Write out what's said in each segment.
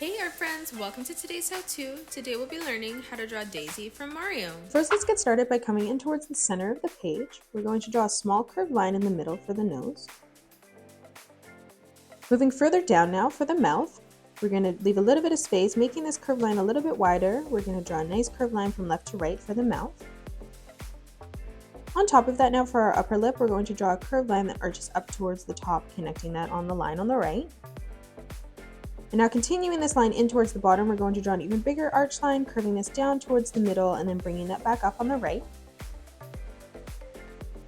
Hey art friends, welcome to today's how-to. Today we'll be learning how to draw Daisy from Mario. First, let's get started by coming in towards the center of the page. We're going to draw a small curved line in the middle for the nose. Moving further down now for the mouth, we're going to leave a little bit of space, making this curved line a little bit wider. We're going to draw a nice curved line from left to right for the mouth. On top of that now for our upper lip, we're going to draw a curved line that arches up towards the top, connecting that on the line on the right. And now continuing this line in towards the bottom, we're going to draw an even bigger arch line, curving this down towards the middle and then bringing that back up on the right.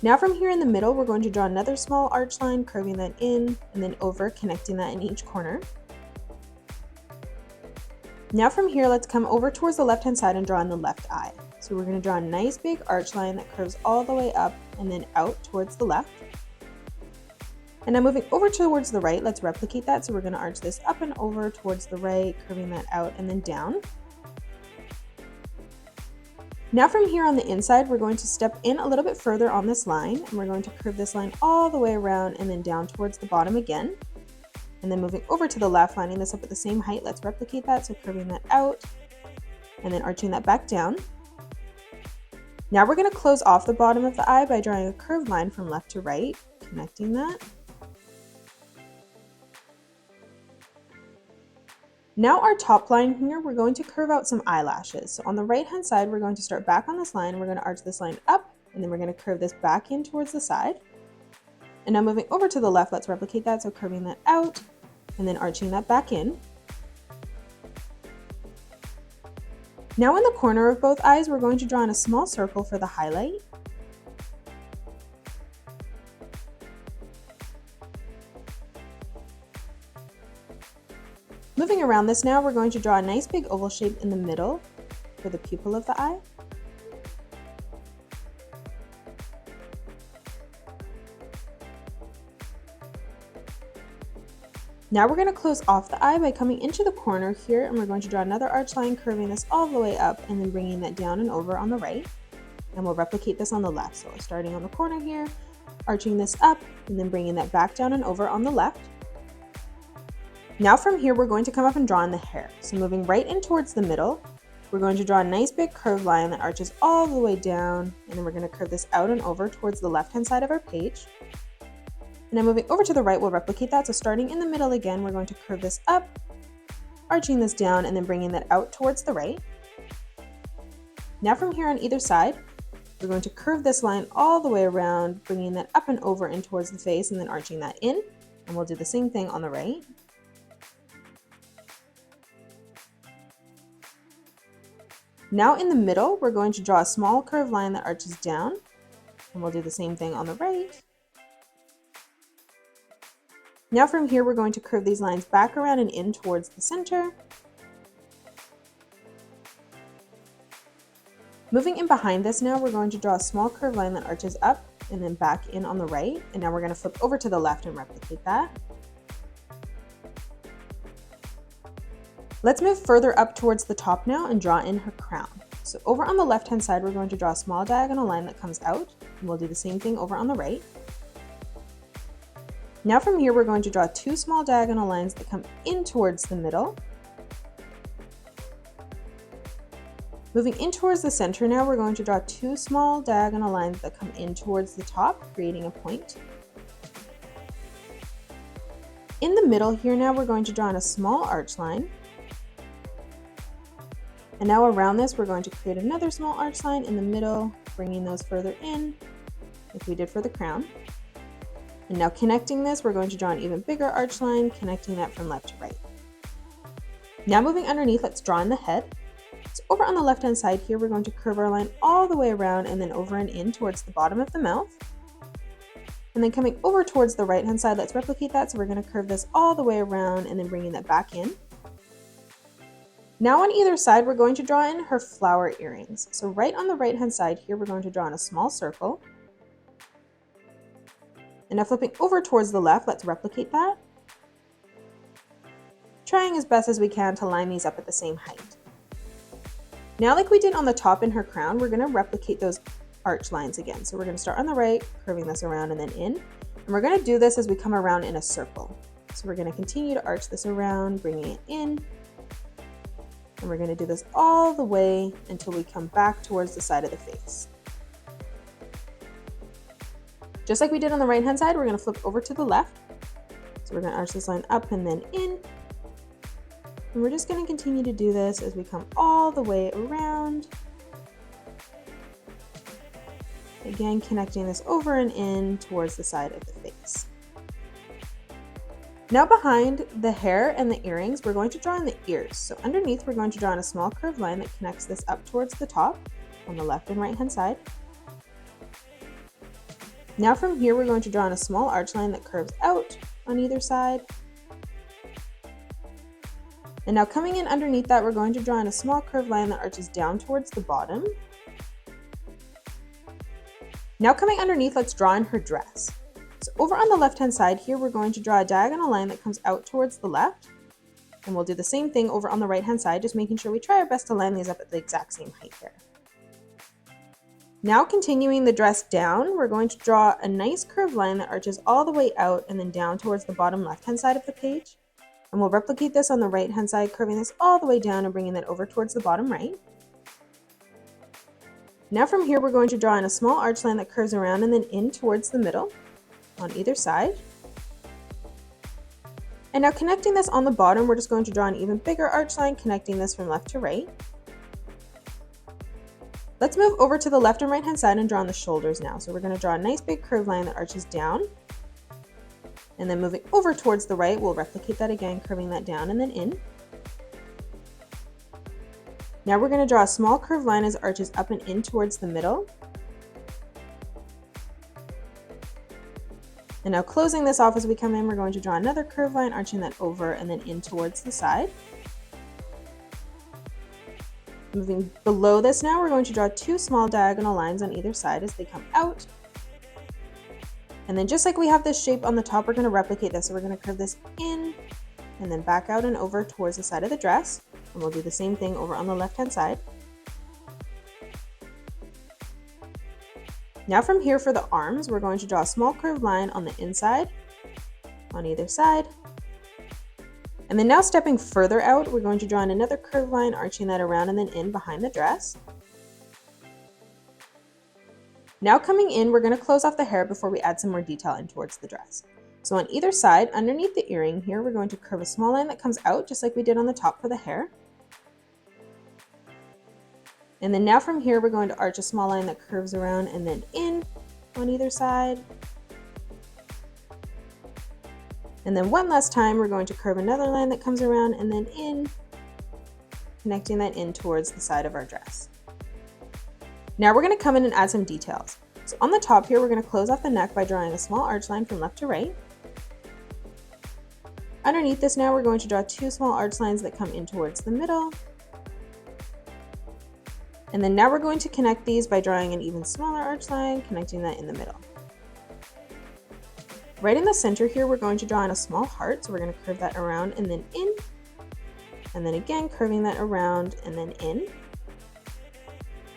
Now from here in the middle, we're going to draw another small arch line, curving that in and then over, connecting that in each corner. Now from here, let's come over towards the left-hand side and draw in the left eye. So we're going to draw a nice big arch line that curves all the way up and then out towards the left. And now moving over towards the right, let's replicate that. So we're going to arch this up and over towards the right, curving that out and then down. Now from here on the inside, we're going to step in a little bit further on this line, and we're going to curve this line all the way around and then down towards the bottom again. And then moving over to the left, lining this up at the same height, let's replicate that. So curving that out and then arching that back down. Now we're going to close off the bottom of the eye by drawing a curved line from left to right, connecting that. Now our top line here, we're going to curve out some eyelashes. So on the right hand side, we're going to start back on this line. We're going to arch this line up and then we're going to curve this back in towards the side. And now moving over to the left, let's replicate that. So curving that out and then arching that back in. Now in the corner of both eyes, we're going to draw in a small circle for the highlight. Moving around this now, we're going to draw a nice big oval shape in the middle for the pupil of the eye. Now we're going to close off the eye by coming into the corner here, and we're going to draw another arch line, curving this all the way up and then bringing that down and over on the right. And we'll replicate this on the left. So we're starting on the corner here, arching this up and then bringing that back down and over on the left. Now from here, we're going to come up and draw in the hair. So moving right in towards the middle, we're going to draw a nice big curved line that arches all the way down, and then we're going to curve this out and over towards the left-hand side of our page. And then moving over to the right, we'll replicate that. So starting in the middle again, we're going to curve this up, arching this down, and then bringing that out towards the right. Now from here on either side, we're going to curve this line all the way around, bringing that up and over in towards the face, and then arching that in. And we'll do the same thing on the right. Now in the middle, we're going to draw a small curved line that arches down, and we'll do the same thing on the right. Now from here, we're going to curve these lines back around and in towards the center. Moving in behind this now, we're going to draw a small curved line that arches up and then back in on the right, and now we're going to flip over to the left and replicate that. Let's move further up towards the top now and draw in her crown. So over on the left-hand side, we're going to draw a small diagonal line that comes out, and we'll do the same thing over on the right. Now from here, we're going to draw two small diagonal lines that come in towards the middle. Moving in towards the center now, we're going to draw two small diagonal lines that come in towards the top, creating a point. In the middle here now, we're going to draw in a small arch line. And now around this, we're going to create another small arch line in the middle, bringing those further in, like we did for the crown. And now connecting this, we're going to draw an even bigger arch line, connecting that from left to right. Now moving underneath, let's draw in the head. So over on the left-hand side here, we're going to curve our line all the way around and then over and in towards the bottom of the mouth. And then coming over towards the right-hand side, let's replicate that. So we're going to curve this all the way around and then bringing that back in. Now on either side, we're going to draw in her flower earrings. So right on the right-hand side here, we're going to draw in a small circle. And now flipping over towards the left, let's replicate that. Trying as best as we can to line these up at the same height. Now, like we did on the top in her crown, we're going to replicate those arch lines again. So we're going to start on the right, curving this around and then in. And we're going to do this as we come around in a circle. So we're going to continue to arch this around, bringing it in, And we're going to do this all the way until we come back towards the side of the face. Just like we did on the right hand side, we're going to flip over to the left. So we're going to arch this line up and then in. And we're just going to continue to do this as we come all the way around. Again, connecting this over and in towards the side of the face. Now behind the hair and the earrings, we're going to draw in the ears. So underneath, we're going to draw in a small curved line that connects this up towards the top on the left and right hand side. Now from here, we're going to draw in a small arch line that curves out on either side. And now coming in underneath that, we're going to draw in a small curved line that arches down towards the bottom. Now coming underneath, let's draw in her dress. So over on the left-hand side here, we're going to draw a diagonal line that comes out towards the left. And we'll do the same thing over on the right-hand side, just making sure we try our best to line these up at the exact same height here. Now continuing the dress down, we're going to draw a nice curved line that arches all the way out and then down towards the bottom left-hand side of the page. And we'll replicate this on the right-hand side, curving this all the way down and bringing that over towards the bottom right. Now from here, we're going to draw in a small arch line that curves around and then in towards the middle on either side. And now connecting this on the bottom, we're just going to draw an even bigger arch line, connecting this from left to right. Let's move over to the left and right hand side and draw on the shoulders now. So we're going to draw a nice big curved line that arches down. And then moving over towards the right, we'll replicate that again, curving that down and then in. Now we're going to draw a small curved line as it arches up and in towards the middle. And now closing this off as we come in, we're going to draw another curved line, arching that over and then in towards the side. Moving below this now, we're going to draw two small diagonal lines on either side as they come out. And then just like we have this shape on the top, we're going to replicate this. So we're going to curve this in and then back out and over towards the side of the dress. And we'll do the same thing over on the left-hand side. Now from here for the arms, we're going to draw a small curved line on the inside, on either side. And then now stepping further out, we're going to draw in another curved line, arching that around and then in behind the dress. Now coming in, we're going to close off the hair before we add some more detail in towards the dress. So on either side, underneath the earring here, we're going to curve a small line that comes out just like we did on the top for the hair. And then now from here, we're going to arch a small line that curves around and then in on either side. And then one last time, we're going to curve another line that comes around and then in, connecting that in towards the side of our dress. Now we're going to come in and add some details. So on the top here, we're going to close off the neck by drawing a small arch line from left to right. Underneath this now, we're going to draw two small arch lines that come in towards the middle. And then now we're going to connect these by drawing an even smaller arch line, connecting that in the middle. Right in the center here, we're going to draw in a small heart. So we're going to curve that around and then in. And then again, curving that around and then in.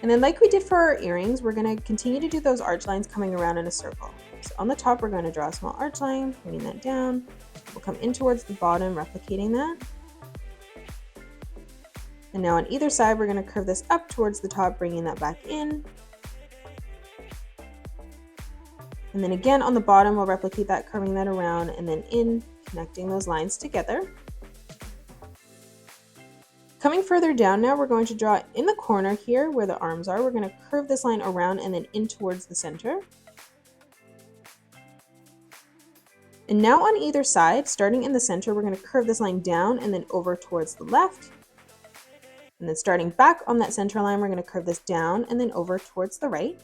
And then like we did for our earrings, we're going to continue to do those arch lines coming around in a circle. So on the top, we're going to draw a small arch line, bringing that down. We'll come in towards the bottom, replicating that. And now on either side, we're going to curve this up towards the top, bringing that back in. And then again on the bottom, we'll replicate that, curving that around and then in, connecting those lines together. Coming further down now, we're going to draw in the corner here where the arms are. We're going to curve this line around and then in towards the center. And now on either side, starting in the center, we're going to curve this line down and then over towards the left. And then starting back on that center line, we're going to curve this down and then over towards the right.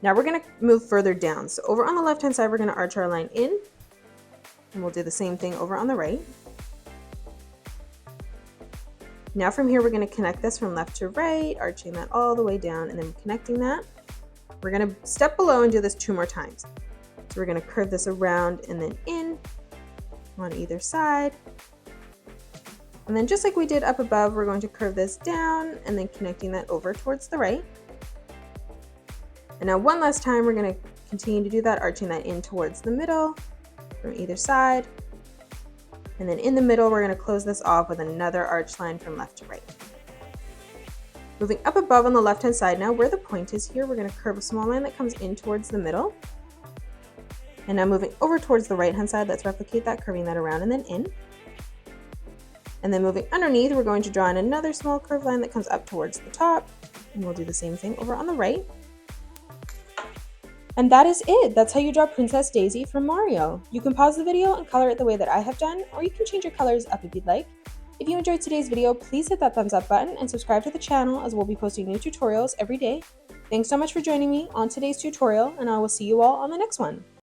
Now we're going to move further down. So over on the left-hand side, we're going to arch our line in, and we'll do the same thing over on the right. Now from here, we're going to connect this from left to right, arching that all the way down and then connecting that. We're going to step below and do this 2 more times. So we're going to curve this around and then in on either side. And then just like we did up above, we're going to curve this down and then connecting that over towards the right. And now one last time, we're going to continue to do that, arching that in towards the middle from either side. And then in the middle, we're going to close this off with another arch line from left to right. Moving up above on the left-hand side now, where the point is here, we're going to curve a small line that comes in towards the middle. And now moving over towards the right-hand side, let's replicate that, curving that around and then in. And then moving underneath, we're going to draw in another small curved line that comes up towards the top. And we'll do the same thing over on the right. And that is it. That's how you draw Princess Daisy from Mario. You can pause the video and color it the way that I have done, or you can change your colors up if you'd like. If you enjoyed today's video, please hit that thumbs up button and subscribe to the channel, as we'll be posting new tutorials every day. Thanks so much for joining me on today's tutorial, and I will see you all on the next one.